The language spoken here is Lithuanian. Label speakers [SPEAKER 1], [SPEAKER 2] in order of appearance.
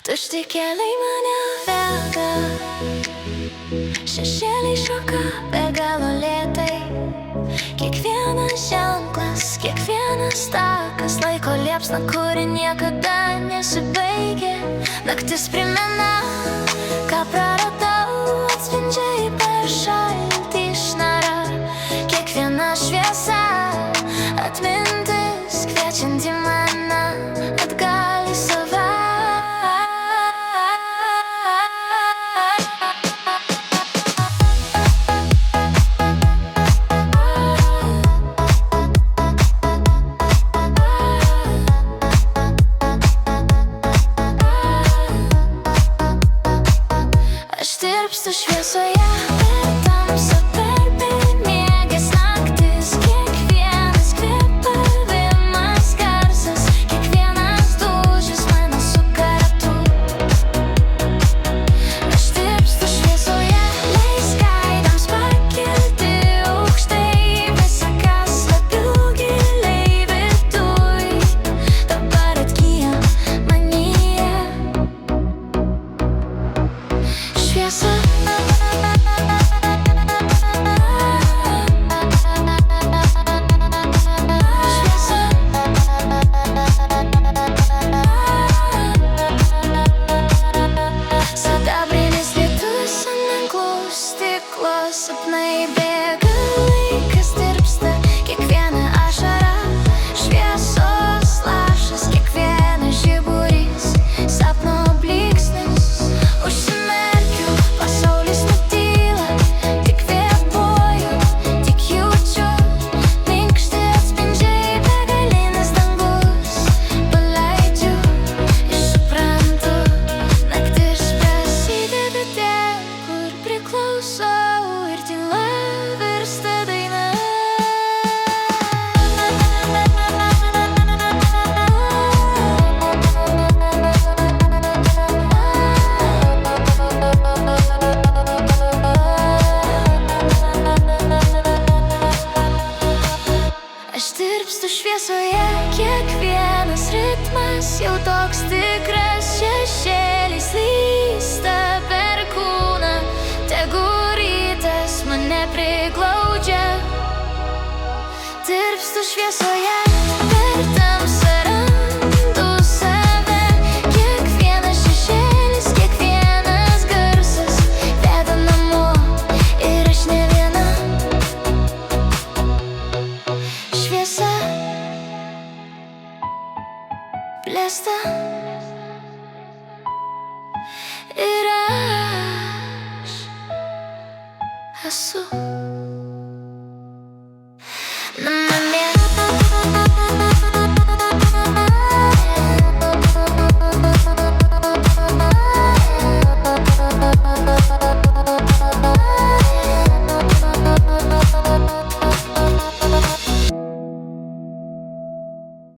[SPEAKER 1] Tušti keliai mane veda, šešėliai šoka be galo lėtai. Kiekvienas ženklas, kiekvienas takas, laiko liepsna, kuri niekada nesibaigia. Naktis primena, ką praradau, atspindžiai per šaltį išnara. Kiekviena šviesa, atmintis, kviečianti mane atgal į save. Aš tirpstu šviesoje, per tamsą, per bemieges naktis. Kiekvienas kvėpavimas garsas, kiekvienas dūžis mane suka ratu. Aš tirpstu šviesoje, leis gaidams pakilti aukštai. Visa, kas slepiu giliai viduj, dabar atgyja manyje. Šviesa, sidabrinis lietus ant anglų stiklo, sapnai bėga, laikas tirpsta, kiekviena ašara, šviesos lašas, kiekvienas žiburys, sapno blyksnis. Užsimerkiu, pasaulis nutyla, tik kvėpuoju, tik jaučiu, minkšti atspindžiai, begalinis dangus. Paleidžiu ir suprantu, naktis prasideda ten, kur priklausau, ir tyla virsta daina. Aš tirpstu šviesoje, kiekvienas ritmas jau toks tikras. Šešėliai slysta per kūną, tegu rytas mane priglaudžia. Tirpstu šviesoje.